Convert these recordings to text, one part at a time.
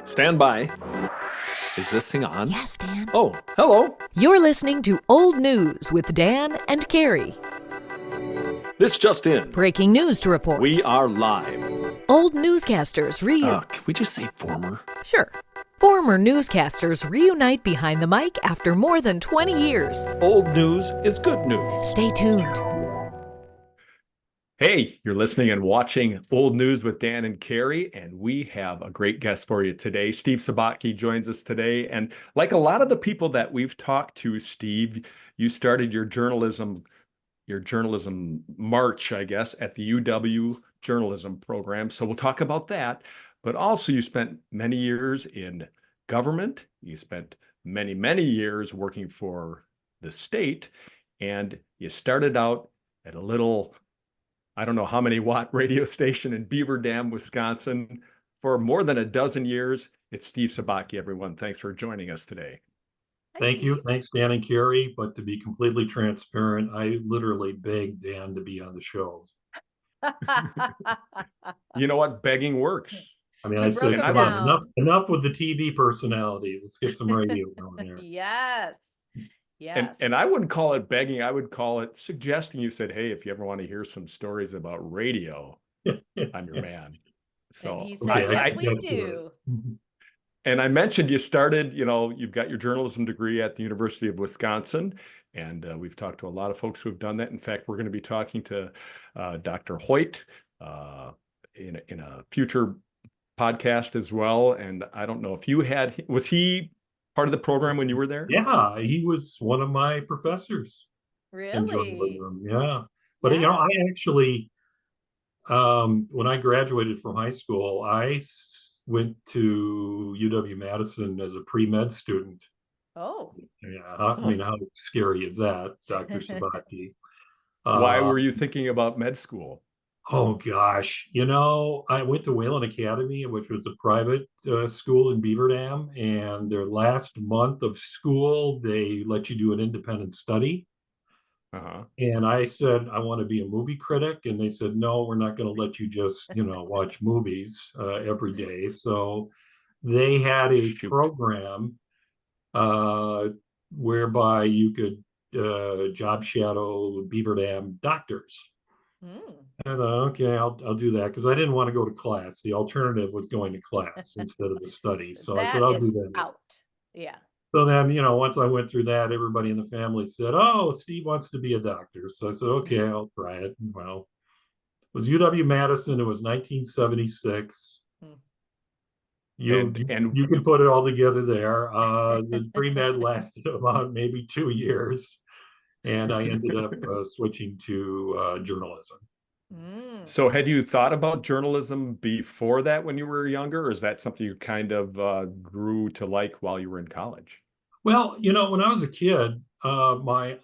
Stand by. Is this thing on? Yes, Dan. Oh, hello. You're listening to Old News with Dan and Carrie. This just in. Breaking news to report. We are live. Old newscasters Can we just say former? Sure. Former newscasters reunite behind the mic after more than 20 years. Old news is good news. Stay tuned. Hey, you're listening and watching Old News with Dan and Carrie, and we have a great guest for you today. Steve Sabatke joins us today, and like a lot of the people that we've talked to, Steve, you started your journalism march, I guess, at the UW journalism program. So we'll talk about that. But also you spent many years in government. You spent many, many years working for the state, and you started out at a little, I don't know how many watt radio station in Beaver Dam, Wisconsin for more than a dozen years. It's Steve Sabatke, everyone. Thanks for joining us today. Thank you. Thanks, Dan and Carrie. But to be completely transparent, I literally begged Dan to be on the show. You know what? Begging works. I mean, I said, come on, enough with the TV personalities. Let's get some radio going here. Yes. Yes. And I wouldn't call it begging. I would call it suggesting. You said, hey, if you ever want to hear some stories about radio, I'm your man. So and he said, yes, we do. And I mentioned you started, you've got your journalism degree at the University of Wisconsin, and we've talked to a lot of folks who have done that. In fact, we're going to be talking to Dr. Hoyt in a future podcast as well. And I don't know if was he part of the program when you were there? Yeah, he was one of my professors. Really? Yeah. But, yes. I actually, when I graduated from high school, I went to UW-Madison as a pre-med student. Oh. Yeah, I mean, how scary is that, Dr. Sabatke? Why were you thinking about med school? Oh, gosh. I went to Wayland Academy, which was a private school in Beaver Dam, and their last month of school, they let you do an independent study. Uh-huh. And I said, I want to be a movie critic. And they said, no, we're not going to let you just, watch movies every day. So they had a program whereby you could job shadow Beaver Dam doctors. I thought, okay, I'll do that because I didn't want to go to class. The alternative was going to class instead of the study. So I said, I'll do that. Out. Yeah. So then, once I went through that, everybody in the family said, oh, Steve wants to be a doctor. So I said, okay, I'll try it. Well, it was UW-Madison. It was 1976. You can put it all together there. The pre-med lasted about maybe 2 years. And I ended up switching to journalism. So had you thought about journalism before that when you were younger, or is that something you kind of grew to like while you were in college? Well, when I was a kid, my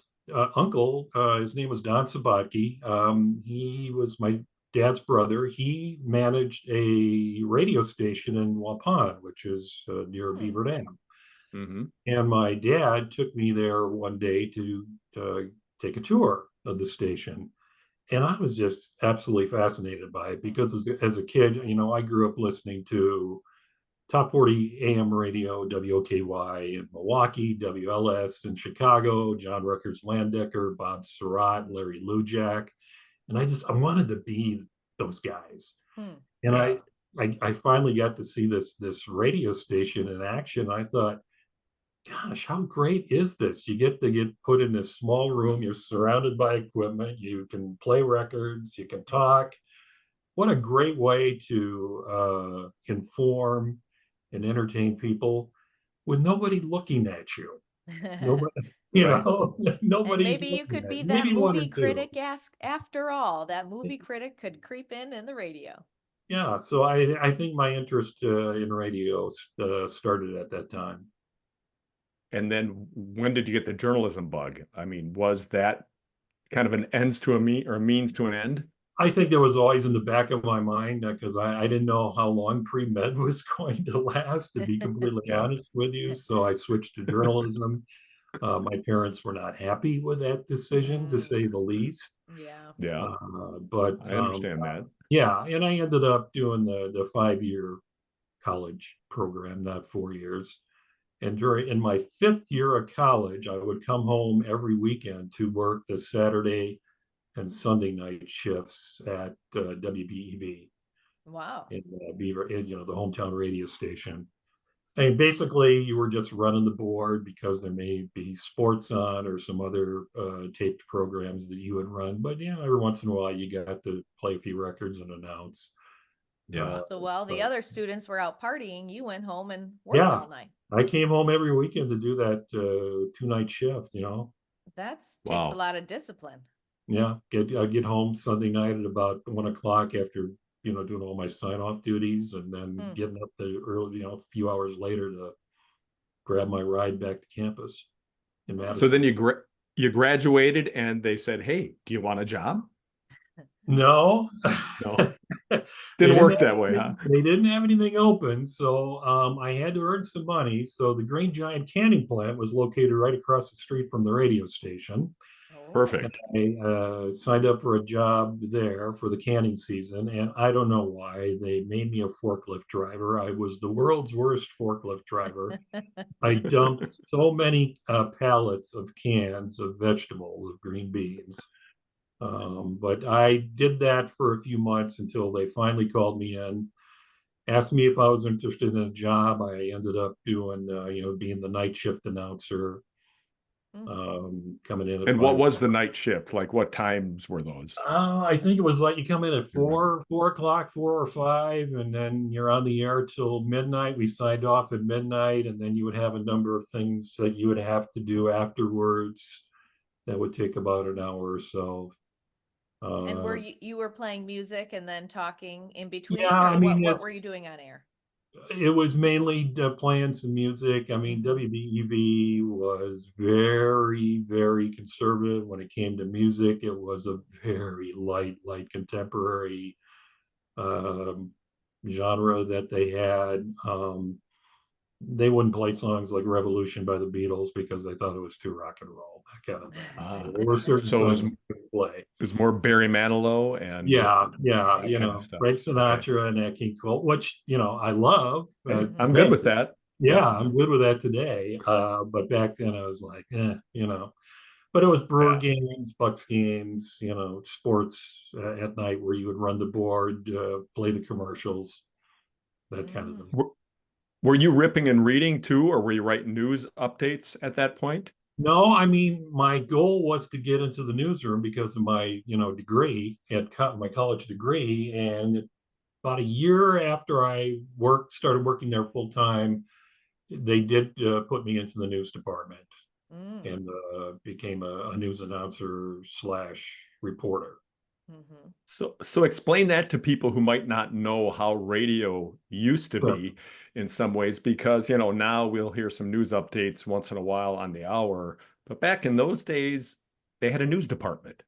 uncle, his name was Don Sabatke. He was my dad's brother. He managed a radio station in Waupun, which is near Beaver Dam. Mm-hmm. And my dad took me there one day to take a tour of the station. And I was just absolutely fascinated by it because as a kid, I grew up listening to Top 40 AM radio, WOKY in Milwaukee, WLS in Chicago, John Rutgers Landecker, Bob Surratt, Larry Lujak. And I wanted to be those guys. And I finally got to see this radio station in action. I thought, gosh, how great is this? You get put in this small room. You're surrounded by equipment. You can play records. You can talk. What a great way to inform and entertain people with nobody looking at you. Nobody, nobody's. And maybe you could be that movie critic after all. That movie critic could creep in the radio. Yeah, so I think my interest in radio started at that time. And then when did you get the journalism bug? I mean, was that kind of an ends to a means to an end? I think there was always in the back of my mind because I didn't know how long pre-med was going to last, to be completely honest with you. So I switched to journalism. My parents were not happy with that decision, to say the least. Yeah. But I understand that. Yeah, and I ended up doing the 5-year college program, not 4 years. And in my 5th year of college, I would come home every weekend to work the Saturday and Sunday night shifts at WBEV Wow. in Beaver, in, the hometown radio station. And basically, you were just running the board because there may be sports on or some other taped programs that you would run. But every once in a while, you got to play a few records and announce. Yeah. So while the other students were out partying, you went home and worked Yeah, all night. I came home every weekend to do that 2-night shift. That takes a Wow. lot of discipline. Yeah, I'd get home Sunday night at about 1 o'clock after doing all my sign-off duties, and then getting up the early, a few hours later to grab my ride back to campus in Madison. So then you graduated, and they said, "Hey, do you want a job?" No, No, didn't work that way, huh? They didn't have anything open, so I had to earn some money. So the Green Giant canning plant was located right across the street from the radio station. Perfect. I signed up for a job there for the canning season, and I don't know why they made me a forklift driver. I was the world's worst forklift driver. I dumped so many pallets of cans of vegetables, of green beans. But I did that for a few months until they finally called me in, asked me if I was interested in a job. I ended up doing, being the night shift announcer, coming in at And what 5 was the night shift? Like, what times were those? I think it was like you come in at 4 o'clock, 4 or 5, and then you're on the air till midnight. We signed off at midnight, and then you would have a number of things that you would have to do afterwards. That would take about an hour or so. And were you were playing music and then talking in between, Yeah, or I mean, what were you doing on air? it was mainly playing some music. I mean, WBEV was very, very conservative when it came to music. It was a very light contemporary genre that they had. They wouldn't play songs like Revolution by the Beatles because they thought it was too rock and roll, that kind of thing. So there were certain songs they could play. It was more Barry Manilow and Yeah, that kind of stuff. Frank Sinatra and Nat King Cole, which I love. I'm good with that. Yeah, I'm good with that today. But back then I was like, But it was brewer games, Bucks games, sports at night where you would run the board, play the commercials, that kind of thing. Were you ripping and reading too, or were you writing news updates at that point? No, I mean, my goal was to get into the newsroom because of my, degree my college degree. And about a year after I started working there full time, they did put me into the news department and became a news announcer / reporter. So explain that to people who might not know how radio used to be in some ways, because now we'll hear some news updates once in a while on the hour, but back in those days they had a news department.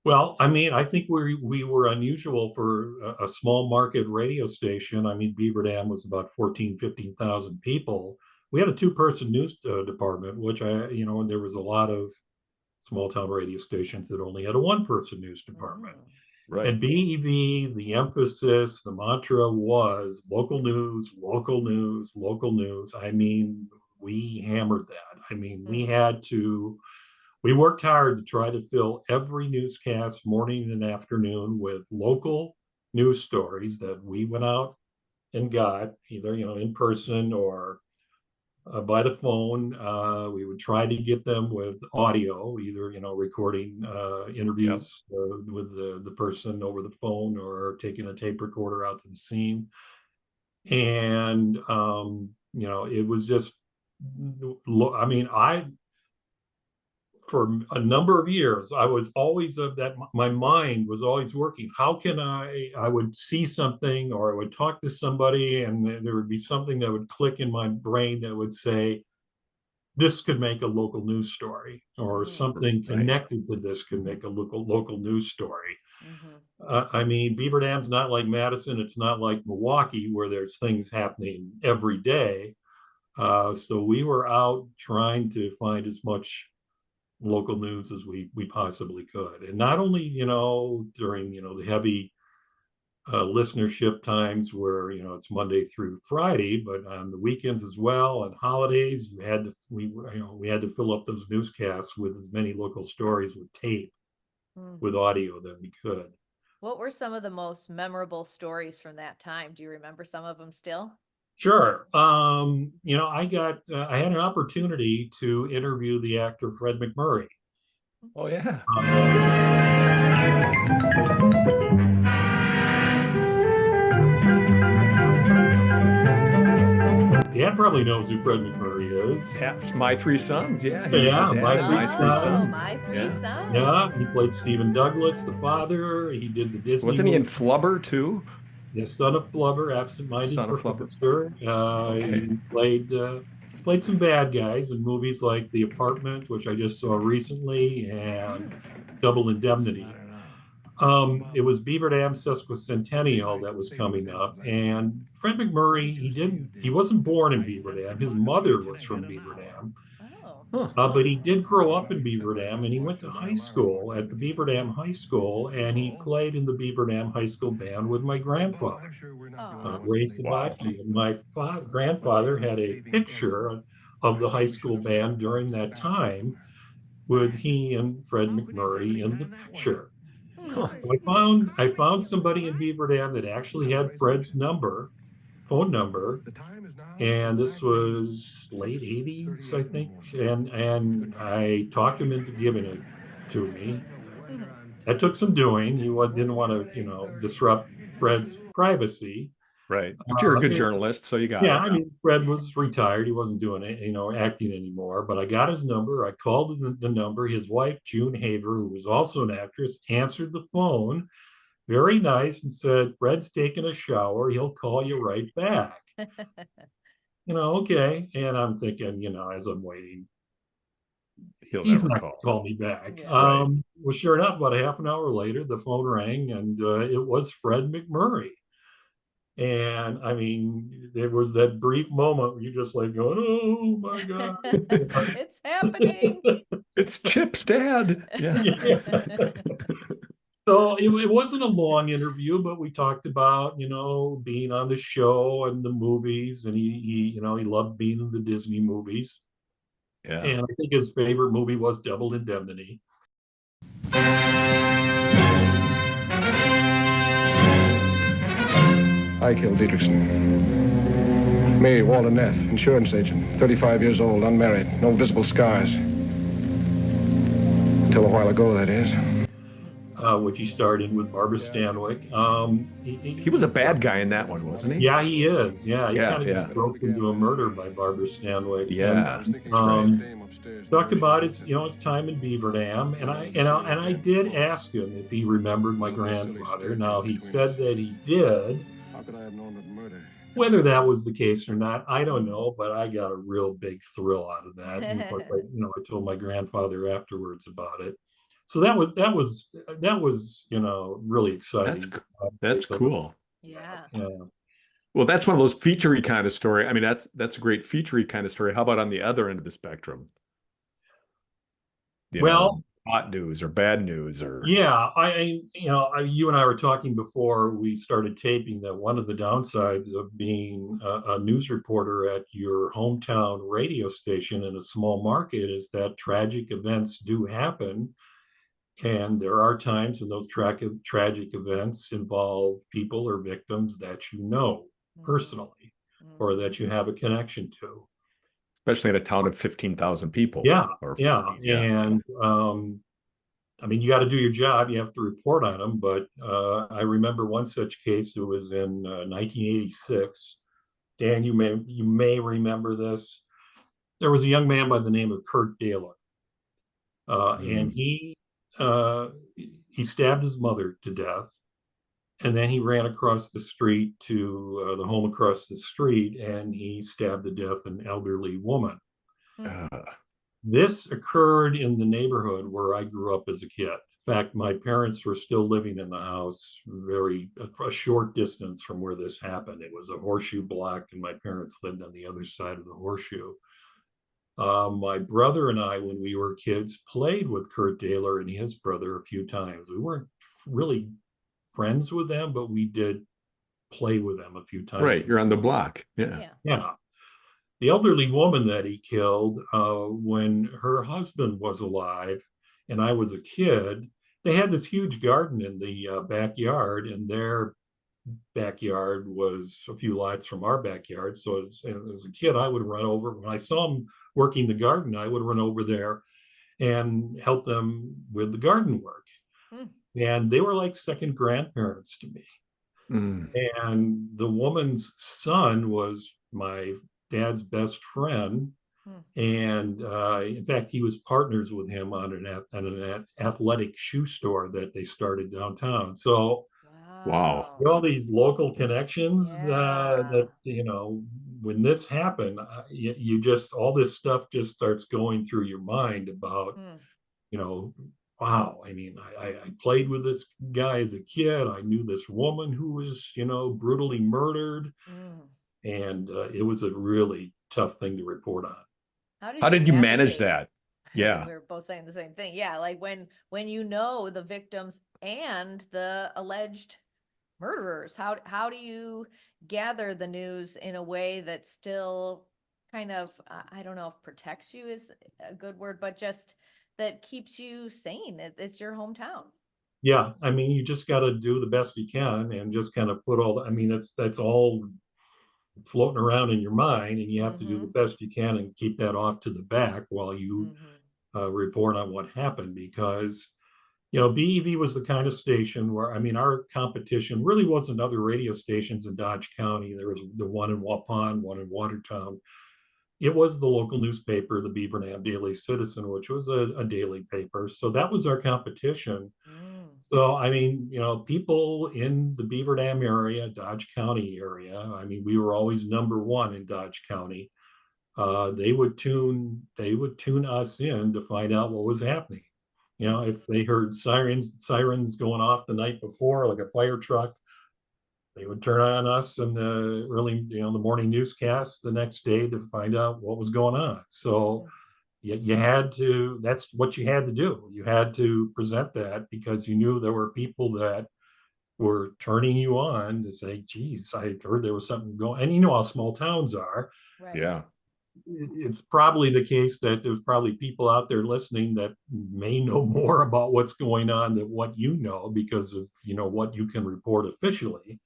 Well, I mean, I think we were unusual for a small market radio station. I mean, Beaver Dam was about 15,000 people. We had a 2-person news department, which there was a lot of small town radio stations that only had a 1-person news department. Right. And BEV, the emphasis, the mantra was local news, local news, local news. I mean, we hammered that. I mean, we worked hard to try to fill every newscast morning and afternoon with local news stories that we went out and got either, in person or by the phone. We would try to get them with audio, either recording interviews with the person over the phone or taking a tape recorder out to the scene. And it was just, I mean, for a number of years, I was always my mind was always working. How can I would see something or I would talk to somebody and there would be something that would click in my brain that would say, this could make a local news story, or something connected to this could make a local news story. I mean, Beaver Dam's not like Madison. It's not like Milwaukee where there's things happening every day. So we were out trying to find as much local news as we possibly could, and not only during the heavy listenership times where it's Monday through Friday, but on the weekends as well, and holidays, we had to fill up those newscasts with as many local stories with tape, with audio that we could. What were some of the most memorable stories from that time? Do you remember some of them still? Sure. I had an opportunity to interview the actor Fred MacMurray. Oh, yeah. Dad probably knows who Fred MacMurray is. Yeah, My Three Sons. Yeah. My Three Sons. My Three Sons. Yeah, he played Stephen Douglas, the father. He did the Disney. Wasn't he in Flubber too? The son of Flubber, absent-minded professor. He played some bad guys in movies like The Apartment, which I just saw recently, and Double Indemnity. It was Beaver Dam sesquicentennial that was coming up, and Fred MacMurray, he wasn't born in Beaver Dam. His mother was from Beaver Dam. But he did grow up in Beaver Dam, and he went to high school at the Beaver Dam High School, and he played in the Beaver Dam High School band with my grandfather, Ray Sabatke. And my grandfather had a picture of the high school band during that time with he and Fred MacMurray in the picture. So I found somebody in Beaver Dam that actually had Fred's phone number, and this was late 80s, I think, and I talked him into giving it to me. That took some doing. He didn't want to, disrupt Fred's privacy. Right. But you're a good journalist, so you got it. Yeah, I mean, Fred was retired. He wasn't doing it, acting anymore. But I got his number. I called the number. His wife, June Haver, who was also an actress, answered the phone, very nice, and said, "Fred's taking a shower. He'll call you right back." Okay. And I'm thinking, as I'm waiting, he's not going to call me back. Yeah. Well, sure enough, about a half an hour later, the phone rang, and it was Fred MacMurray. And I mean, there was that brief moment where you're just like going, "Oh my God, it's happening." It's Chip's dad. Yeah. So it wasn't a long interview, but we talked about, being on the show and the movies, and he loved being in the Disney movies. Yeah. And I think his favorite movie was Double Indemnity. I killed Dietrichson. Me, Walter Neff, insurance agent, 35 years old, unmarried, no visible scars. Until a while ago, that is. Which he starred in with Barbara Stanwyck. He was a bad guy in that one, wasn't he? Yeah, he is. Yeah, he kind of broke into a murder by Barbara Stanwyck. Yeah, and, talked about his time in Beaver Dam, and I did ask him if he remembered my grandfather. Now he said that he did. How could I have known that murder? Whether that was the case or not, I don't know, but I got a real big thrill out of that. And of course, I told my grandfather afterwards about it. So that was really exciting. That's cool. Yeah. Well, that's one of those feature-y kind of story. I mean, that's a great feature-y kind of story. How about on the other end of the spectrum? Hot news or bad news or yeah, you and I were talking before we started taping that one of the downsides of being a news reporter at your hometown radio station in a small market is that tragic events do happen. And there are times when those tragic events involve people or victims that you know personally or that you have a connection to. Especially in a town of 15,000 people. Yeah. And I mean, you got to do your job. You have to report on them. But I remember one such case. It was in 1986. Dan, you may remember this. There was a young man by the name of Kurt Dahler. And he stabbed his mother to death, and then he ran across the street to the home across the street, and he stabbed to death an elderly woman. This occurred in the neighborhood where I grew up as a kid. In fact, my parents were still living in the house a short distance from where this happened. It was a horseshoe block, and my parents lived on the other side of the horseshoe. My brother and I, when we were kids, played with Kurt Dahler and his brother a few times. We weren't really friends with them, but we did play with them a few times. Right, you're on the block. Yeah. Yeah. The elderly woman that he killed, when her husband was alive and I was a kid, they had this huge garden in the backyard, and their backyard was a few lots from our backyard. So as a kid, I would run over. When I saw them working the garden, I would run over there and help them with the garden work. And they were like second grandparents to me. And the woman's son was my dad's best friend. And in fact, he was partners with him on an athletic shoe store that they started downtown. So Wow. all these local connections that, when this happened, you just, all this stuff just starts going through your mind about, wow, I mean, I played with this guy as a kid. I knew this woman who was, brutally murdered. And it was a really tough thing to report on. How did you manage that? Yeah. We were both saying the same thing. Yeah, like when the victims and the alleged murderers, how do you gather the news in a way that still kind of, I don't know if protects you is a good word, but just that keeps you sane? It's your hometown. Yeah, I mean, you just got to do the best you can and just kind of put that's all floating around in your mind, and you have to do the best you can and keep that off to the back while you report on what happened. Because BEV was the kind of station where, I mean, our competition really wasn't other radio stations in Dodge County. There was the one in Waupun, one in Watertown. It was the local newspaper, the Beaver Dam Daily Citizen, which was a daily paper. So that was our competition. So, I mean, people in the Beaver Dam area, Dodge County area, I mean, we were always number one in Dodge County. They would tune us in to find out what was happening. If they heard sirens going off the night before, like a fire truck, they would turn on us in the early, the morning newscast the next day to find out what was going on. So you had to, that's what you had to do. You had to present that because you knew there were people that were turning you on to say, geez, I heard there was something going, and you know how small towns are. Right. Yeah. It's probably the case that there's probably people out there listening that may know more about what's going on than what you know because of, what you can report officially.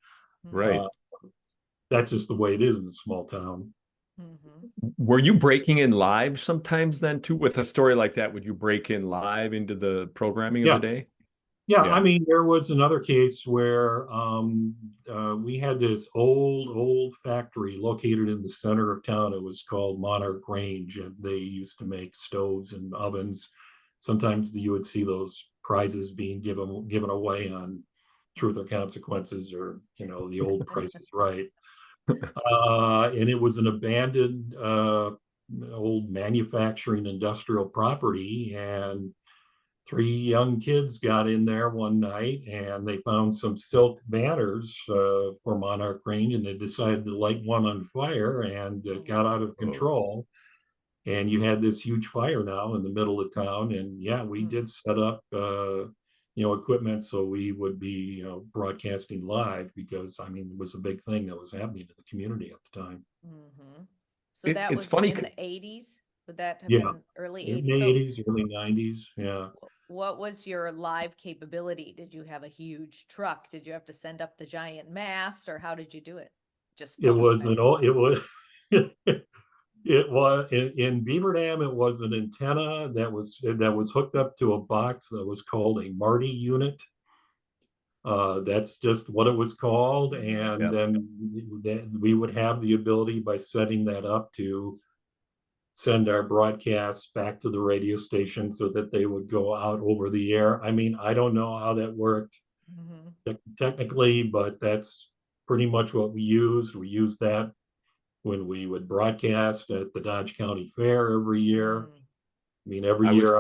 Right. That's just the way it is in a small town. Were you breaking in live sometimes then too? With a story like that, would you break in live into the programming of the day? Yeah, I mean, there was another case where we had this old factory located in the center of town. It was called Monarch Range, and they used to make stoves and ovens. Sometimes you would see those prizes being given away on Truth or Consequences, or the old Price is Right. And it was an abandoned old manufacturing industrial property, and 3 young kids got in there one night and they found some silk banners for Monarch Range, and they decided to light one on fire, and it got out of control. And you had this huge fire now in the middle of town. And yeah, we did set up equipment so we would be broadcasting live, because I mean, it was a big thing that was happening in the community at the time. So that it's was funny. in the 80s. Would that have Yeah. been early In 80s? the So 80s, early 90s. Yeah. what was your live capability? Did you have a huge truck? Did you have to send up the giant mast, or how did you do it? Just It was it was in Beaver Dam. It was an antenna that was hooked up to a box that was called a Marty unit. That's just what it was called. And then we would have the ability, by setting that up, to send our broadcasts back to the radio station so that they would go out over the air. I mean, I don't know how that worked technically, but that's pretty much what we used. We used that when we would broadcast at the Dodge County Fair every year. I mean, every year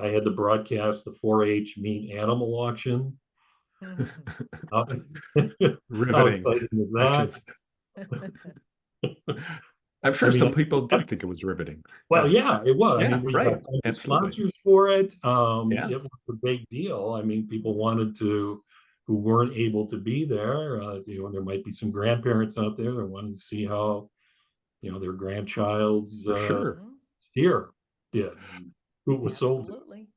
I had to broadcast the 4-H meat animal auction. Riveting. How exciting is that? I'm sure some people did think it was riveting. Well, yeah, it was. Yeah, I mean, we right. got sponsors for it. Yeah. It was a big deal. I mean, people wanted to who weren't able to be there. There might be some grandparents out there that wanted to see how, their grandchild's For sure. steer did, and who it was sold to. Absolutely.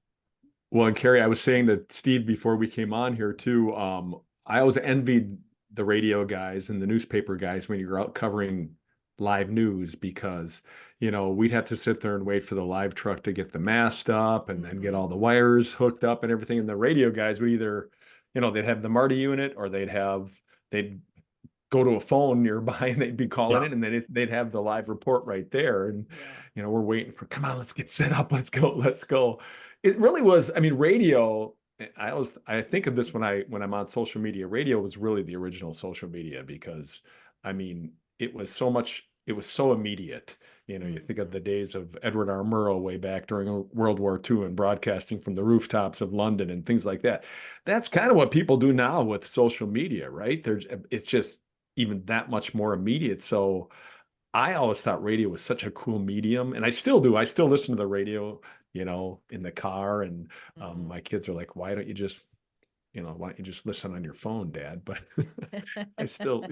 Well, and Carrie, I was saying to Steve before we came on here too, I always envied the radio guys and the newspaper guys when you're out covering live news because, we'd have to sit there and wait for the live truck to get the mast up and then get all the wires hooked up and everything. And the radio guys would either, they'd have the Marty unit or they'd go to a phone nearby and they'd be calling it, and then they'd have the live report right there. And, we're waiting for, come on, let's get set up. Let's go. It really was. I mean, radio, I think of this when I'm on social media. Radio was really the original social media because, I mean, it was so immediate. You think of the days of Edward R. Murrow way back during World War II and broadcasting from the rooftops of London and things like that. That's kind of what people do now with social media, right? It's just even that much more immediate. So I always thought radio was such a cool medium, and I still do. I still listen to the radio, in the car, and my kids are like, why don't you just listen on your phone, Dad? But I still,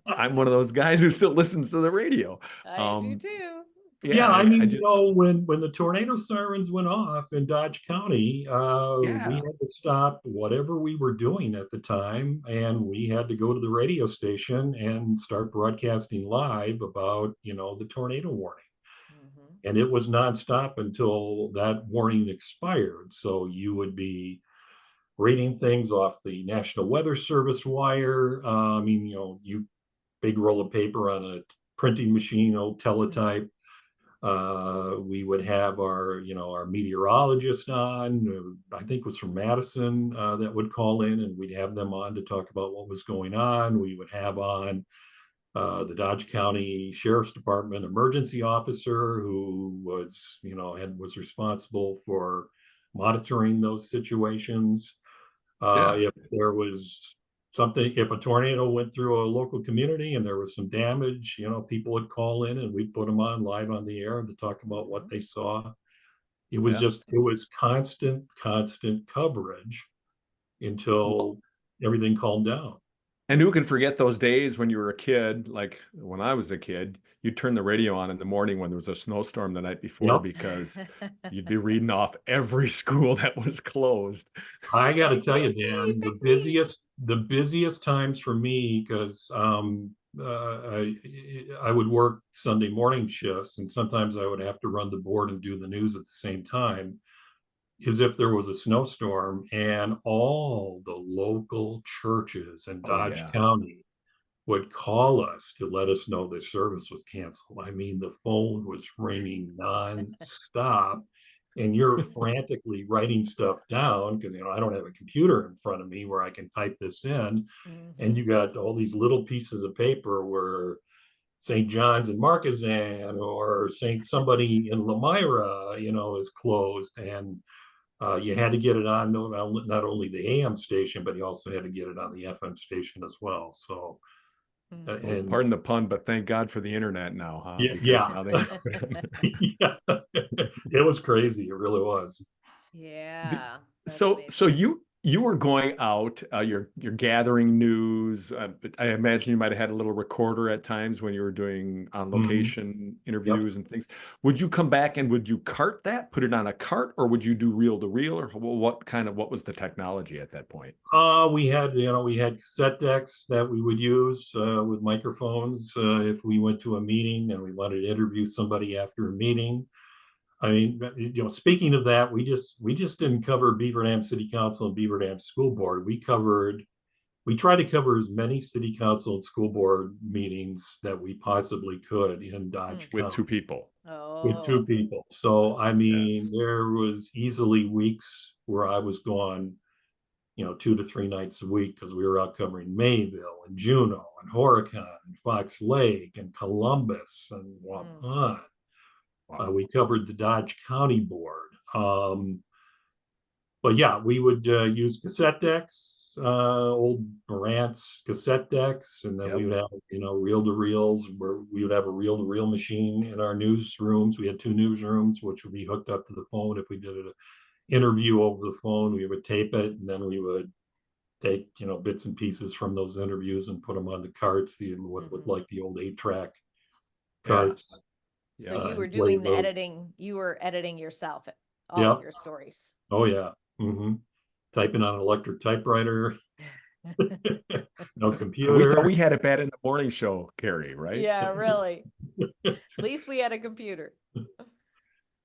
I'm one of those guys who still listens to the radio. I do too. Yeah, I mean, when the tornado sirens went off in Dodge County, we had to stop whatever we were doing at the time, and we had to go to the radio station and start broadcasting live about, the tornado warning. And it was nonstop until that warning expired. So you would be reading things off the National Weather Service wire. You big roll of paper on a printing machine, old teletype. We would have our meteorologist on, I think it was from Madison, that would call in, and we'd have them on to talk about what was going on. We would have on the Dodge County Sheriff's Department emergency officer who was responsible for monitoring those situations. If there was something, if a tornado went through a local community and there was some damage, people would call in and we'd put them on live on the air to talk about what they saw. It was it was constant coverage until everything calmed down. And who can forget those days when you were a kid? Like when I was a kid, you'd turn the radio on in the morning when there was a snowstorm the night before because you'd be reading off every school that was closed. I got to tell you, Dan, the busiest times for me, because I would work Sunday morning shifts, and sometimes I would have to run the board and do the news at the same time, is if there was a snowstorm and all the local churches in Dodge County would call us to let us know the service was canceled. I mean, the phone was ringing nonstop, and you're frantically writing stuff down because, I don't have a computer in front of me where I can type this in. And you got all these little pieces of paper where St. John's in Marquezan or somebody in Lamira, is closed. And you had to get it on not only the AM station, but you also had to get it on the FM station as well. So, and pardon the pun, but thank God for the internet now, huh? Now it was crazy. It really was. Yeah. So you were going out, you're gathering news. I imagine you might have had a little recorder at times when you were doing on location interviews and things. Would you come back and would you cart that, put it on a cart, or would you do reel to reel, or what was the technology at that point? We had cassette decks that we would use with microphones if we went to a meeting and we wanted to interview somebody after a meeting. I mean, speaking of that, we just didn't cover Beaver Dam City Council and Beaver Dam School Board. We tried to cover as many city council and school board meetings that we possibly could in Dodge County. With two people. With two people. So, I mean, there was easily weeks where I was gone, 2 to 3 nights a week because we were out covering Mayville and Juneau and Horicon and Fox Lake and Columbus and Waupun. We covered the Dodge County board. But yeah, we would use cassette decks, old Marantz cassette decks, and then we would have, reel to reels, where we would have a reel to reel machine in our newsrooms. We had 2 newsrooms, which would be hooked up to the phone. If we did an interview over the phone, we would tape it, and then we would take, bits and pieces from those interviews and put them on the carts, what looked like the old 8-track carts. So Yeah. you were and play doing the those. editing, you were editing yourself, all Yep. of your stories. Oh yeah. Typing on an electric typewriter. No We computer. thought we had it bad in the morning show, Carrie, right? Yeah, really. At least we had a computer.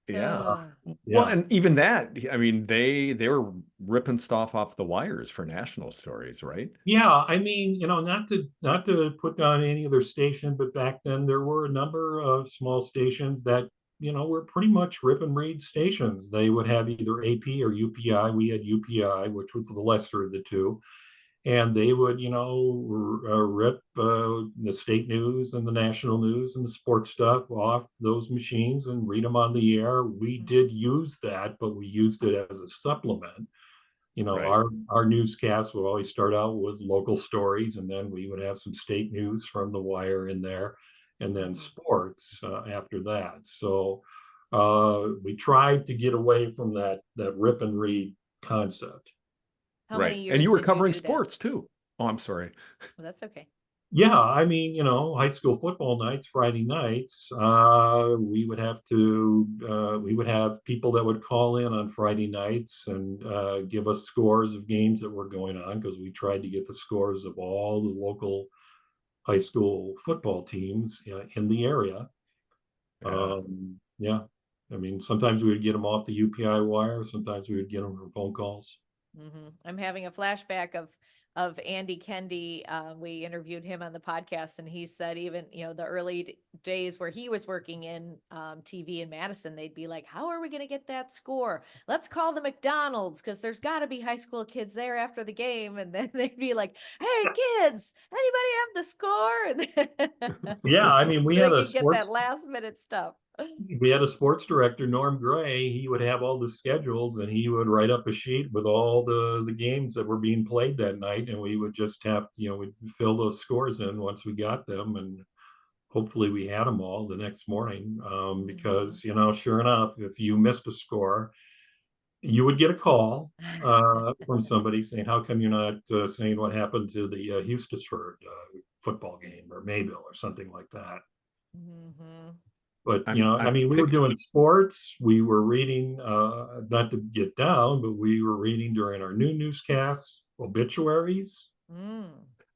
Yeah. Well, Yeah. and even that, I mean, they were ripping stuff off the wires for national stories, right? Yeah, I mean, not to put down any other station, but back then there were a number of small stations that, were pretty much rip and read stations. They would have either AP or UPI. We had UPI, which was the lesser of the two. And they would, rip the state news and the national news and the sports stuff off those machines and read them on the air. We did use that, but we used it as a supplement. Right. Our newscast would always start out with local stories, and then we would have some state news from the wire in there, and then sports after that. So we tried to get away from that rip and read concept. How many Right. And years you were did covering do that? sports too. Oh, I'm sorry. Well, that's okay. Yeah, I mean, high school football nights, Friday nights, we would have people that would call in on Friday nights and give us scores of games that were going on, because we tried to get the scores of all the local high school football teams in the area. Yeah. Yeah, I mean, sometimes we would get them off the UPI wire, sometimes we would get them from phone calls. I'm having a flashback of Andy Kendi. We interviewed him on the podcast, and he said even, the early days where he was working in TV in Madison, they'd be like, how are we going to get that score? Let's call the McDonald's, because there's got to be high school kids there after the game. And then they'd be like, hey, kids, anybody have the score? Yeah, I mean, So they could get that last minute stuff. we had a sports director, Norm Gray. He would have all the schedules, and he would write up a sheet with all the games that were being played that night, and we would just have, we'd fill those scores in once we got them, and hopefully we had them all the next morning. Because sure enough, if you missed a score, you would get a call from somebody saying, how come you're not saying what happened to the Houstonford football game, or Mayville, or something like that. But, I mean, we were doing sports, we were reading, not to get down, but we were reading during our new newscasts, obituaries.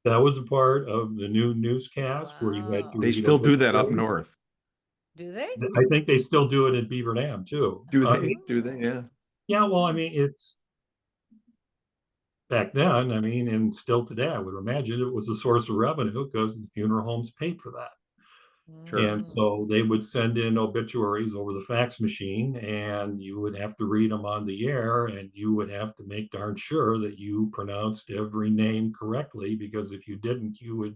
That was a part of the new newscast where you had to They read still do that up obituaries. north. Do they? I think they still do it at Beaver Dam too. Do they? Do they? Yeah. Yeah, well, I mean, it's back then, I mean, and still today, I would imagine it was a source of revenue because the funeral homes paid for that. Sure. And so they would send in obituaries over the fax machine, and you would have to read them on the air, and you would have to make darn sure that you pronounced every name correctly, because if you didn't, you would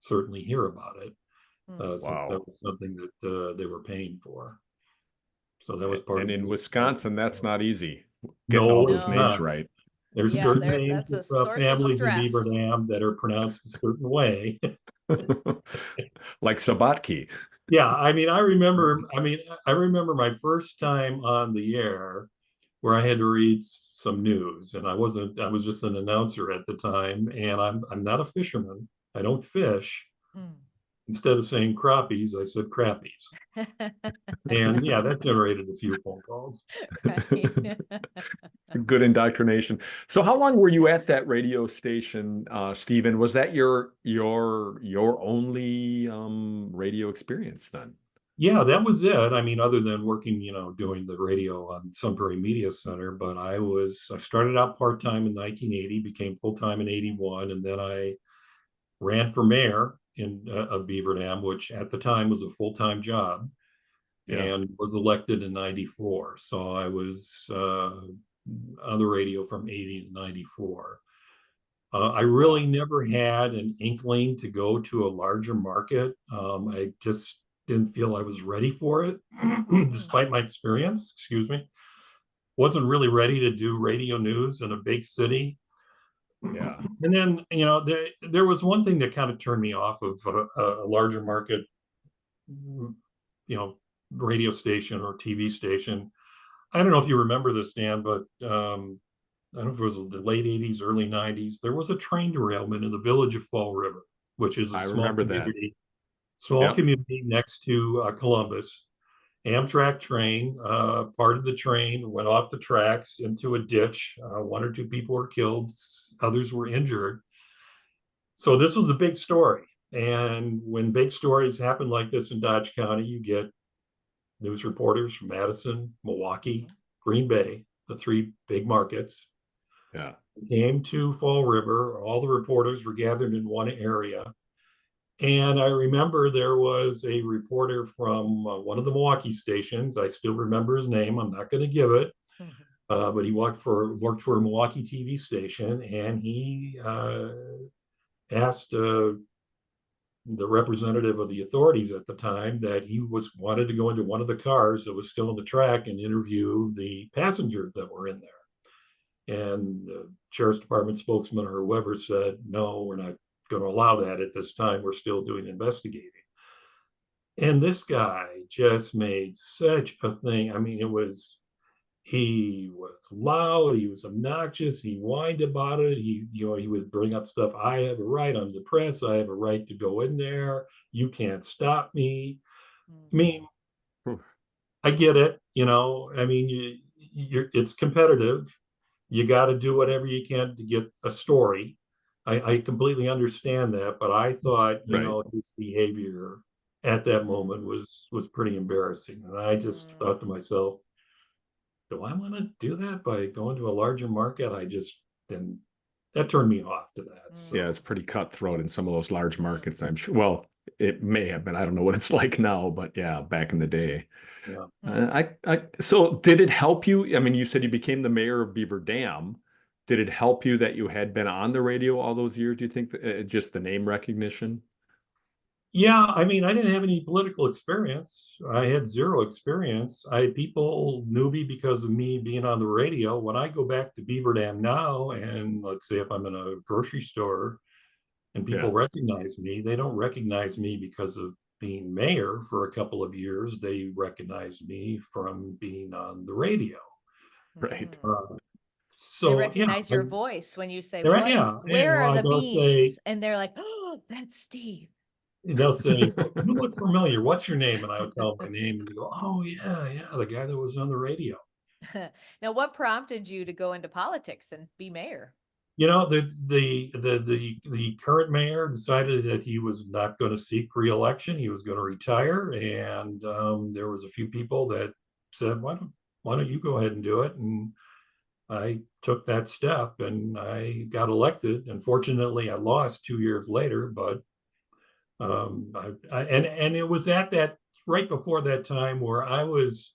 certainly hear about it, since that was something that they were paying for. So that was part And of in it. Wisconsin, that's not easy. Getting all those names right. There's certain names that's a source of families in Beaver stress. Dam that are pronounced a certain way. Like Sabatke. Yeah, I mean, I remember my first time on the air where I had to read some news, and I was just an announcer at the time, and I'm not a fisherman. I don't fish. Instead of saying crappies, I said crappies. And yeah, that generated a few phone calls. Good indoctrination. So how long were you at that radio station, Stephen? Was that your only radio experience then? Yeah, that was it. I mean, other than working, doing the radio on Sunbury Media Center, but I started out part-time in 1980, became full-time in 81, and then I ran for mayor of Beaver Dam, which at the time was a full-time job, and was elected in 94. So I was on the radio from 80 to 94. I really never had an inkling to go to a larger market. I just didn't feel I was ready for it, despite my experience. Excuse me. Wasn't really ready to do radio news in a big city. Yeah. And then, there was one thing that kind of turned me off of a larger market, radio station or TV station. I don't know if you remember this, Dan, but I don't know if it was the late 80s, early 90s. There was a train derailment in the village of Fall River, which is a I remember that. small Yep. community next to Columbus. Amtrak train, part of the train went off the tracks into a ditch. One or two people were killed, others were injured. So this was a big story. And when big stories happen like this in Dodge County, you get news reporters from Madison, Milwaukee, Green Bay, the three big markets. Yeah. Came to Fall River. All the reporters were gathered in one area. And I remember there was a reporter from one of the Milwaukee stations. I still remember his name. I'm not going to give it, but he worked for a Milwaukee TV station, and he asked the representative of the authorities at the time that he wanted to go into one of the cars that was still on the track and interview the passengers that were in there. And the sheriff's department spokesman or whoever said, no, we're not going to allow that at this time. We're still doing investigating. And this guy just made such a thing. I mean, he was loud, he was obnoxious, he whined about it. He would bring up stuff. I have a right, I'm the press, I have a right to go in there. You can't stop me. I mean, I get it, I mean, it's competitive. You got to do whatever you can to get a story. I completely understand that, but I thought, his behavior at that moment was pretty embarrassing. And I just thought to myself, do I want to do that by going to a larger market? And that turned me off to that. So. Yeah, it's pretty cutthroat in some of those large markets, I'm sure. Well, it may have been. I don't know what it's like now, but yeah, back in the day. Yeah. So did it help you? I mean, you said you became the mayor of Beaver Dam. Did it help you that you had been on the radio all those years? Do you think just the name recognition? Yeah, I mean, I didn't have any political experience. I had zero experience. People knew me because of me being on the radio. When I go back to Beaver Dam now, and let's say if I'm in a grocery store and people recognize me, they don't recognize me because of being mayor for a couple of years. They recognize me from being on the radio. Right. So they recognize your voice when you say, where are the beans? And they're like, oh, that's Steve. They'll say, you look familiar. What's your name? And I would tell them my name and they go, oh, yeah, the guy that was on the radio. Now, what prompted you to go into politics and be mayor? The current mayor decided that he was not going to seek re-election. He was going to retire. And there was a few people that said, why don't you go ahead and do it? And I took that step and I got elected. Unfortunately, I lost 2 years later, but and it was at that right before that time where I was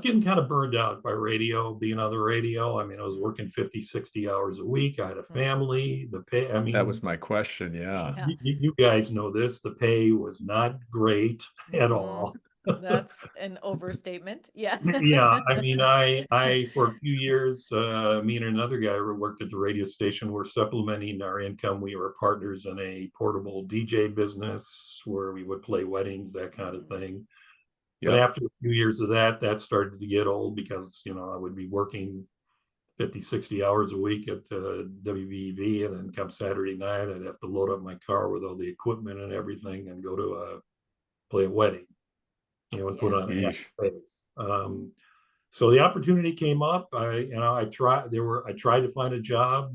getting kind of burned out by radio, being on the radio. I mean, I was working 50, 60 hours a week. I had a family. The pay, I mean, that was my question. Yeah. You guys know this. The pay was not great at all. That's an overstatement. Yeah. Yeah. I mean, I for a few years, me and another guy who worked at the radio station were supplementing our income. We were partners in a portable DJ business where we would play weddings, that kind of thing. But after a few years of that started to get old because, I would be working 50, 60 hours a week at WBEV, and then come Saturday night, I'd have to load up my car with all the equipment and everything and go to play a wedding. And put on a happy face. So the opportunity came up. I tried to find a job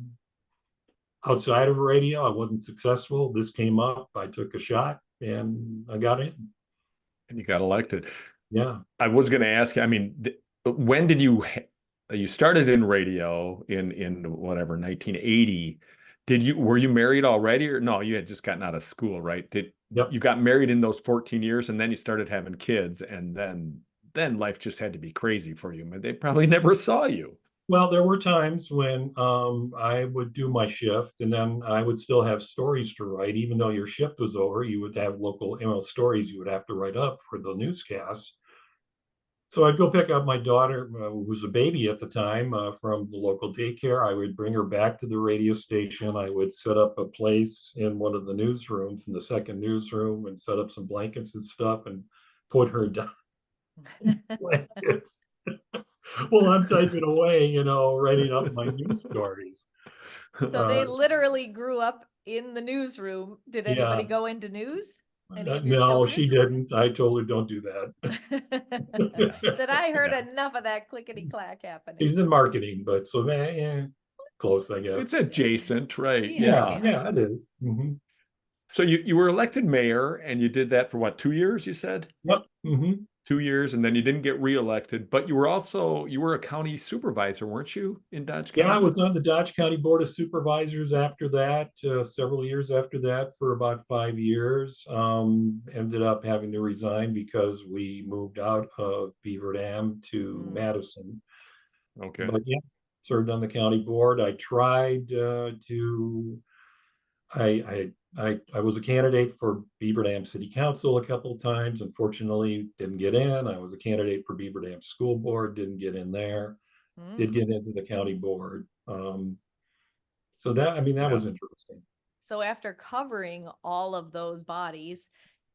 outside of radio. I wasn't successful. This came up. I took a shot and I got in. And you got elected. Yeah. I was going to ask you, I mean, when did you started in radio in whatever, 1980. Were you married already, or no, you had just gotten out of school, right? You got married in those 14 years and then you started having kids, and then life just had to be crazy for you. They probably never saw you. Well, there were times when I would do my shift and then I would still have stories to write. Even though your shift was over, you would have local stories you would have to write up for the newscasts. So I'd go pick up my daughter, who was a baby at the time, from the local daycare. I would bring her back to the radio station. I would set up a place in one of the newsrooms, in the second newsroom, and set up some blankets and stuff and put her down. It's, well, I'm typing away, writing up my news stories. So they literally grew up in the newsroom. Did anybody Yeah. go into news? Any of your No, children? she didn't. I told her don't do that. Said I heard Yeah. enough of that clickety clack happening. She's in marketing, but so yeah, close, I guess. It's adjacent, right? Yeah, Yeah. yeah, it is. Mhm. So you were elected mayor and you did that for what, 2 years, you said? Yep. 2 years, and then you didn't get reelected, but you were a county supervisor, weren't you, in Dodge Yeah, I County? was on the Dodge County Board of Supervisors after that, several years after that, for about 5 years. Ended up having to resign because we moved out of Beaver Dam to Madison. Okay. But yeah, served on the county board. I tried I was a candidate for Beaver Dam City Council a couple of times. Unfortunately, didn't get in. I was a candidate for Beaver Dam School Board, didn't get in there. Did get into the county board. So that, I mean, that Yeah. was interesting. So after covering all of those bodies,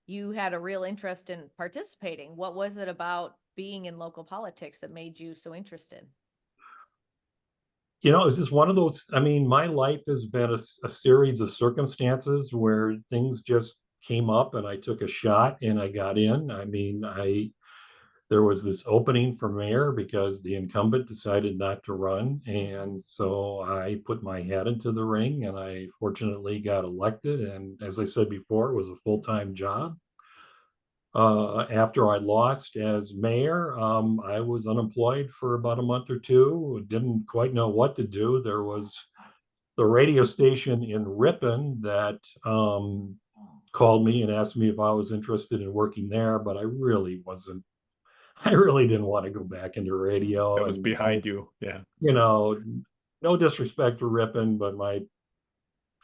you had a real interest in participating. What was it about being in local politics that made you so interested? It's just one of those, I mean, my life has been a series of circumstances where things just came up and I took a shot and I got in. I mean, there was this opening for mayor because the incumbent decided not to run. And so I put my head into the ring and I fortunately got elected. And as I said before, it was a full-time job. After I lost as mayor, I was unemployed for about a month or two, didn't quite know what to do. There was the radio station in Ripon that called me and asked me if I was interested in working there, but I really wasn't. I really didn't want to go back into radio. That was And behind you. Yeah. no disrespect to Ripon, but my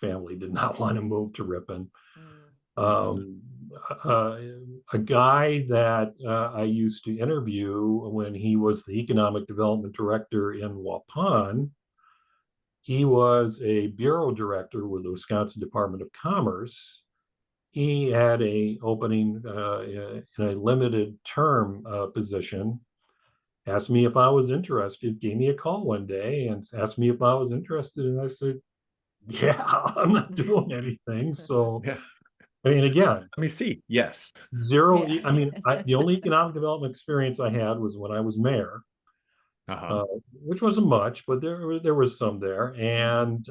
family did not want to move to Ripon. Um, a guy that I used to interview when he was the economic development director in Waupun, he was a bureau director with the Wisconsin Department of Commerce. He had a opening in a limited term position, asked me if I was interested, gave me a call one day and asked me if I was interested. And I said, yeah, I'm not doing anything. So, Yeah. I mean, again, Let me see. Yes. zero. Yeah. I mean, the only economic development experience I had was when I was mayor, Uh-huh. which wasn't much, but there was some there. And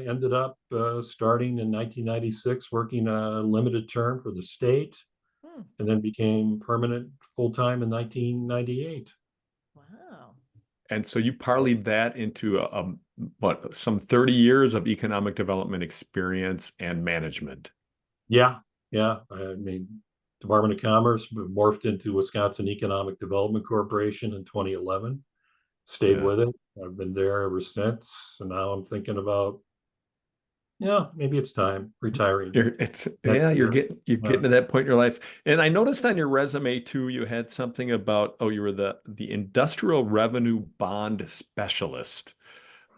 ended up starting in 1996, working a limited term for the state, and then became permanent full-time in 1998. Wow. And so you parlayed that into some 30 years of economic development experience and management. Yeah, yeah. I mean, Department of Commerce morphed into Wisconsin Economic Development Corporation in 2011. Stayed Yeah. with it. I've been there ever since. And now I'm thinking about, maybe it's time retiring. You're getting to that point in your life. And I noticed on your resume too, you had something about, you were the industrial revenue bond specialist.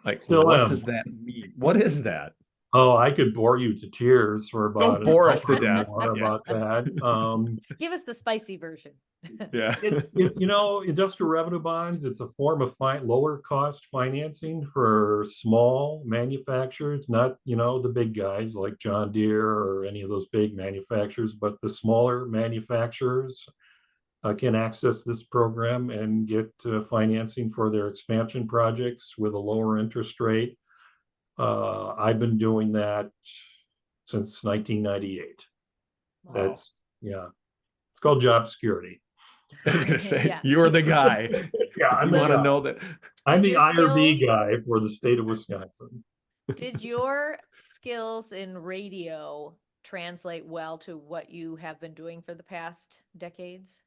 Like, Still what am. does that mean? What is that? Oh, I could bore you to tears for about Don't bore an us to hour death. more Yeah. about that. Give us the spicy version. Yeah. Industrial revenue bonds, it's a form of lower cost financing for small manufacturers, not, the big guys like John Deere or any of those big manufacturers, but the smaller manufacturers can access this program and get financing for their expansion projects with a lower interest rate. I've been doing that since 1998. Wow. That's, it's called job security. I was gonna say, Yeah. you're the guy. Yeah, You want to know that. I'm Did the your IRB skills- guy for the state of Wisconsin. Did your skills in radio translate well to what you have been doing for the past decades?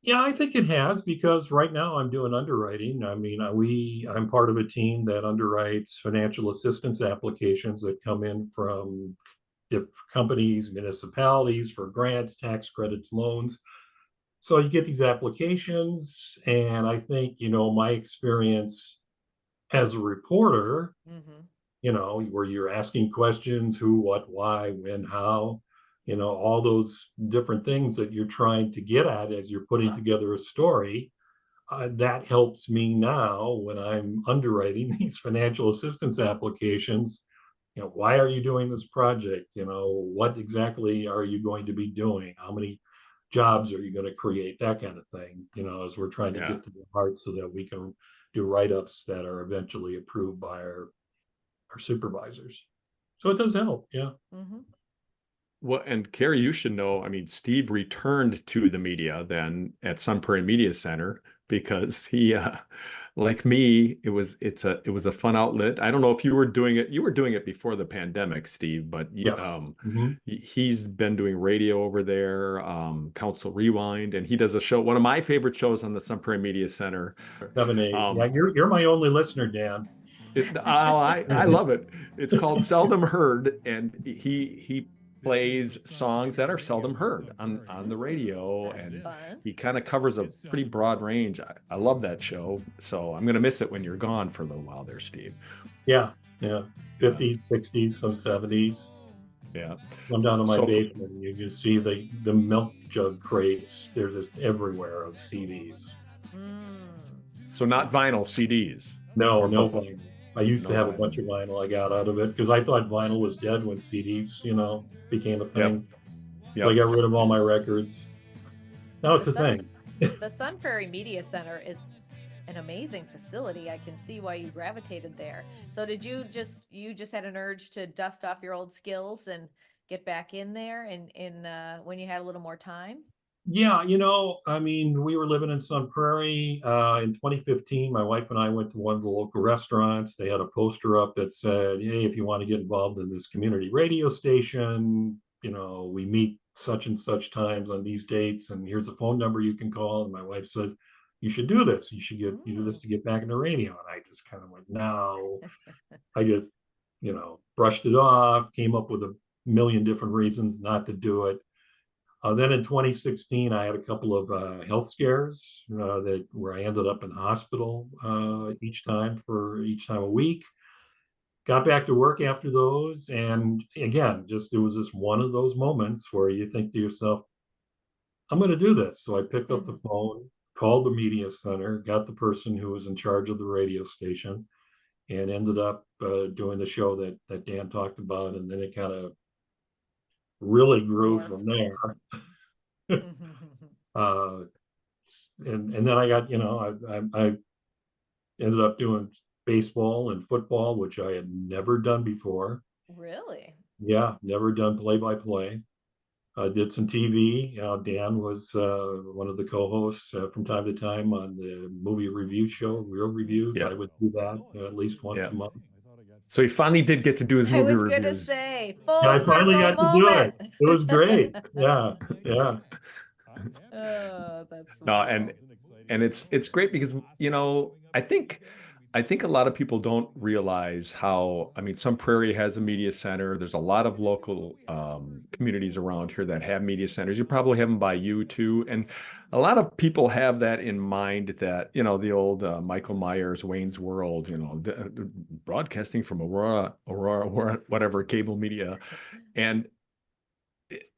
Yeah, I think it has, because right now I'm doing underwriting. I mean, I'm part of a team that underwrites financial assistance applications that come in from companies, municipalities for grants, tax credits, loans. So you get these applications, and I think, my experience as a reporter, where you're asking questions, who, what, why, when, how, all those different things that you're trying to get at as you're putting together a story. That helps me now when I'm underwriting these financial assistance applications. Why are you doing this project? What exactly are you going to be doing? How many jobs are you going to create? That kind of thing, as we're trying to get to the heart so that we can do write-ups that are eventually approved by our supervisors. So it does help. Yeah. Mhm. Well, and Carrie, you should know, I mean, Steve returned to the media then at Sun Prairie Media Center because he, like me, it was a fun outlet. I don't know if you were doing it before the pandemic, Steve, but Yes. Mhm. he's been doing radio over there, Council Rewind, and he does a show, one of my favorite shows on the Sun Prairie Media Center. 7-8. Yeah, Um, you're my only listener, Dan. I love it. It's called Seldom Heard, and he plays songs that are seldom heard on the radio, That's and fun. he kind of covers a pretty broad range. I love that show, so I'm gonna miss it when you're gone for a little while there, Steve. Yeah, 50s, 60s, some 70s. Yeah. Come down to my So basement and you can see the milk jug crates. They're just everywhere of CDs. so not vinyl, CDs. No Or both. vinyl. I used to No have a vinyl. bunch of vinyl I got out of it because I thought vinyl was dead when CDs, became a thing. Yep. So I got rid of all my records. Now it's a thing. The Sun Prairie Media Center is an amazing facility. I can see why you gravitated there. So did you just had an urge to dust off your old skills and get back in there in when you had a little more time? Yeah, I mean, we were living in Sun Prairie. In 2015, my wife and I went to one of the local restaurants. They had a poster up that said, hey, if you want to get involved in this community radio station, we meet such and such times on these dates, and here's a phone number you can call. And my wife said, you should do this. You should you do this to get back into radio. And I just kind of went, no. I just, brushed it off, came up with a million different reasons not to do it. Then in 2016, I had a couple of health scares where I ended up in the hospital each time a week. Got back to work after those, and again, it was just one of those moments where you think to yourself, "I'm going to do this." So I picked up the phone, called the media center, got the person who was in charge of the radio station, and ended up doing the show that Dan talked about, and then it kind of really grew from there. And then I got, I ended up doing baseball and football, which I had never done before. Really? Yeah, never done play-by-play. Did some TV. Dan was one of the co-hosts from time to time on the movie review show, Real Reviews. Yeah. I would do that at least once a month. So he finally did get to do his movie I was reviews. gonna say, full I finally circle got to do moment. it. It was great. Yeah. Oh, that's No, wonderful. and it's great because I think a lot of people don't realize how, I mean, Sun Prairie has a media center. There's a lot of local communities around here that have media centers. You probably have them by you too. And a lot of people have that in mind that, the old Michael Myers, Wayne's World, broadcasting from Aurora, whatever, cable media. And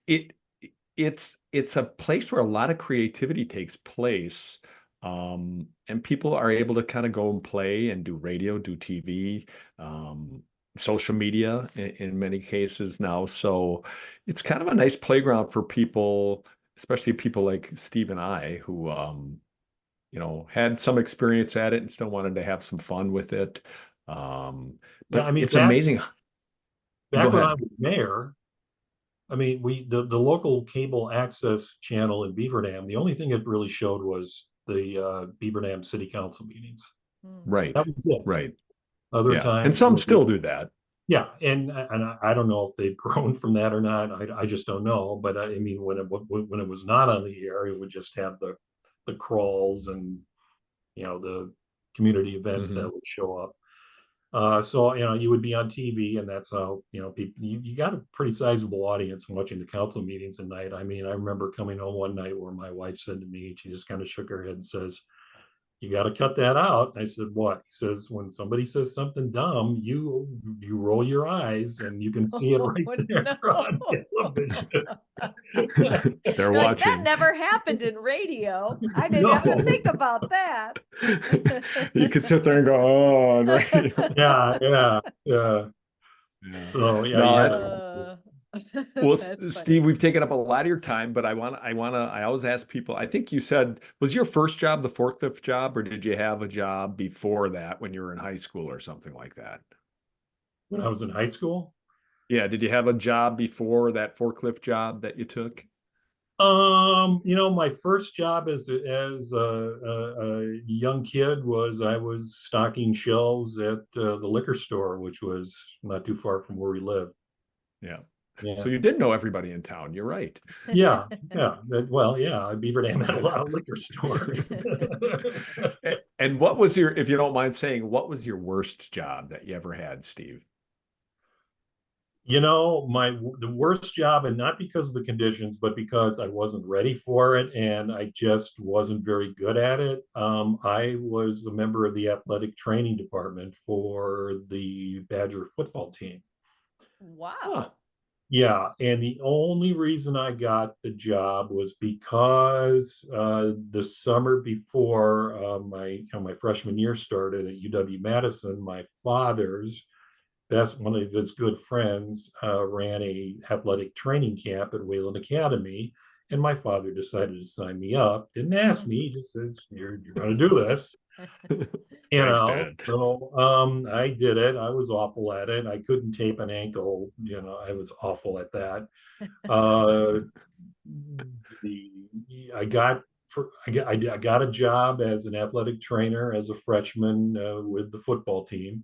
it's a place where a lot of creativity takes place. And people are able to kind of go and play and do radio, do TV, social media in many cases now. So it's kind of a nice playground for people, especially people like Steve and I, who, had some experience at it and still wanted to have some fun with it. But Yeah, I mean, it's amazing. Back when I was mayor, I mean, the local cable access channel in Beaver Dam, the only thing it really showed was the Beaver Dam City Council meetings. Right. That was it. Right. Other Yeah. times, And some still do that. Yeah, and I don't know if they've grown from that or not. I just don't know. But I mean, when it was not on the air, it would just have the crawls and the community events that would show up. So you would be on TV, and that's how people, you got a pretty sizable audience watching the council meetings at night. I mean, I remember coming home one night where my wife said to me, she just kind of shook her head and says, you got to cut that out. I said, what? He says, when somebody says something dumb, you roll your eyes and you can see it right Oh, there no. on television. They're Like, that watching. never happened in radio. I didn't have to No. think about that. You could sit there and go, oh, on radio. Yeah. Yeah. So yeah, No, you had that's to. well, That's funny. Steve, we've taken up a lot of your time, but I always ask people, I think you said, was your first job the forklift job, or did you have a job before that when you were in high school or something like that? When I was in high school. Yeah, did you have a job before that forklift job that you took? My first job as a young kid was I was stocking shelves at the liquor store, which was not too far from where we lived. Yeah. Yeah. So you did know everybody in town. You're right. Yeah. Well, yeah, Beaver Dam had a lot of liquor stores. And what was your, if you don't mind saying, what was your worst job that you ever had, Steve? The worst job, and not because of the conditions, but because I wasn't ready for it and I just wasn't very good at it. I was a member of the athletic training department for the Badger football team. Wow. Huh. Yeah, and the only reason I got the job was because the summer before my freshman year started at UW-Madison, my father's one of his good friends ran a athletic training camp at Wayland Academy, and my father decided to sign me up. Didn't ask me, he just says, "You're going to do this." Thanks, Dad. So I did it. I was awful at it. I couldn't tape an ankle. I was awful at that. Uh, I got a job as an athletic trainer as a freshman with the football team.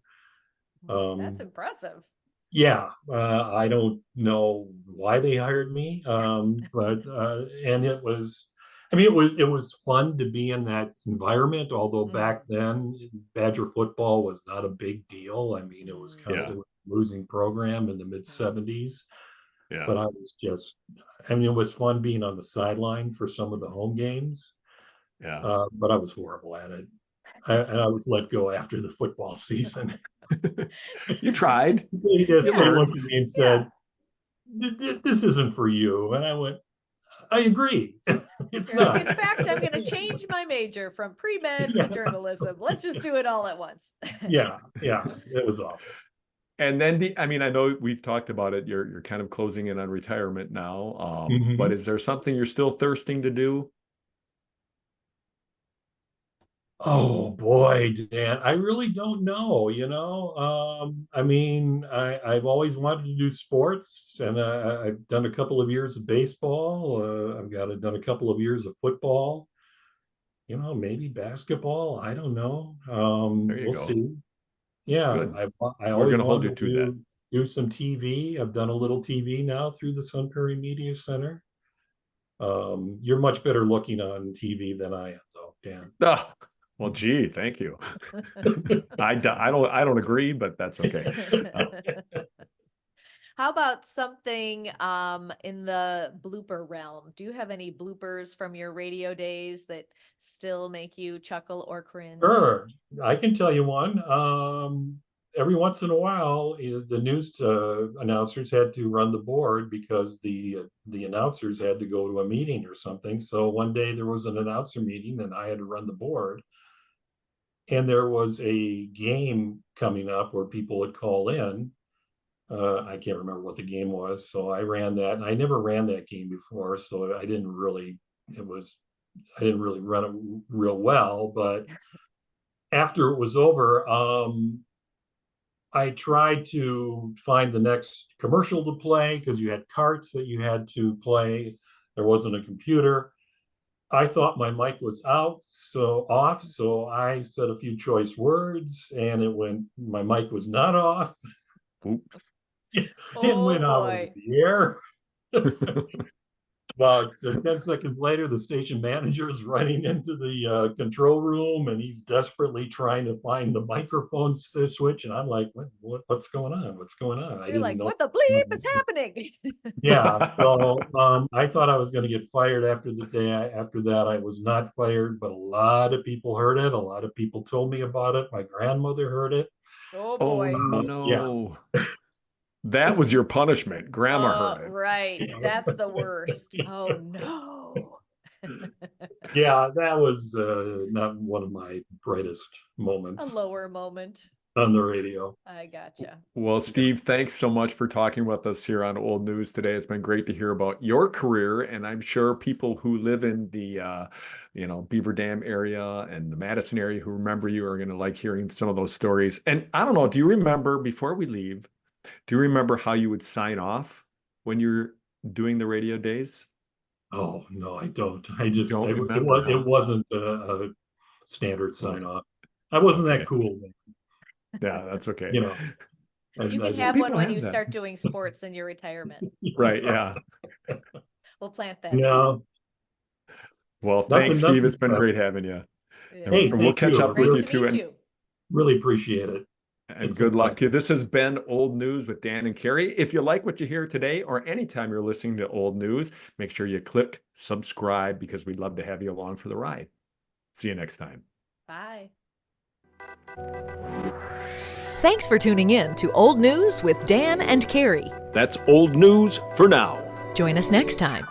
That's impressive. Yeah, I don't know why they hired me, but and it was, it was fun to be in that environment. Although back then, Badger football was not a big deal. It was kind of Yeah. it was a losing program in the mid '70s. Yeah. But it was fun being on the sideline for some of the home games. Yeah. But I was horrible at it, and I was let go after the football season. You tried. They You learned. looked at me and said, "This isn't for you." And I went, "I agree. It's You're like, not." in fact, I'm going to change my major from pre-med to journalism. Let's just do it all at once. Yeah, it was awful. And then I know we've talked about it. You're kind of closing in on retirement now. But Mhm. is there something you're still thirsting to do? Oh boy, Dan, I really don't know. I've always wanted to do sports, and I've done a couple of years of baseball. Done a couple of years of football. Maybe basketball. I don't know. There you We'll go. see. Yeah, Good. I We're always going to hold you wanted to that. to do some TV. I've done a little TV now through the Sun Prairie Media Center. You're much better looking on TV than I am, though, Dan. Oh, well, gee, thank you. I don't agree, but that's okay. How about something in the blooper realm? Do you have any bloopers from your radio days that still make you chuckle or cringe? Sure, I can tell you one. Every once in a while, the news announcers had to run the board because the announcers had to go to a meeting or something. So one day there was an announcer meeting, and I had to run the board. And there was a game coming up where people would call in. I can't remember what the game was, so I ran that, and I never ran that game before, so I didn't really run it real well. But after it was over, I tried to find the next commercial to play because you had carts that you had to play. There wasn't a computer. I thought my mic was off, so I said a few choice words, and my mic was not off. Oop. It went out over the air. About 10 seconds later, the station manager is running into the control room, and he's desperately trying to find the microphone switch. And I'm like, what's going on? What's going on? I You're didn't like, know. what the bleep is happening? Yeah. So I thought I was going to get fired after the day. After that, I was not fired, but a lot of people heard it. A lot of people told me about it. My grandmother heard it. Oh Oh boy. Yeah. no. That was your punishment. Grandma heard it. Right. That's the worst. Oh no. Yeah, that was not one of my brightest A moments lower moment. on the radio. I gotcha. Well, Steve, thanks so much for talking with us here on Old News today. It's been great to hear about your career, and I'm sure people who live in the Beaver Dam area and the Madison area who remember you are going to like hearing some of those stories. And I don't know, do you remember, before we leave, do you remember how you would sign off when you're doing the radio days? Oh no, I don't. I just Don't it remember, huh? wasn't a standard sign off. I wasn't Okay. that cool, Yeah, that's okay. you know. You I can just, have one people when have you that. start doing sports in your retirement. Right, yeah. We'll plant that seed. no, Well, thanks, Steve. It's been special. great having you. Yeah. Hey, And we'll thank catch you. up with Great you to too. meet And you. Really appreciate it. And It's good been luck fun. to you. This has been Old News with Dan and Carrie. If you like what you hear today, or anytime you're listening to Old News, make sure you click subscribe, because we'd love to have you along for the ride. See you next time. Bye. Thanks for tuning in to Old News with Dan and Carrie. That's Old News for now. Join us next time.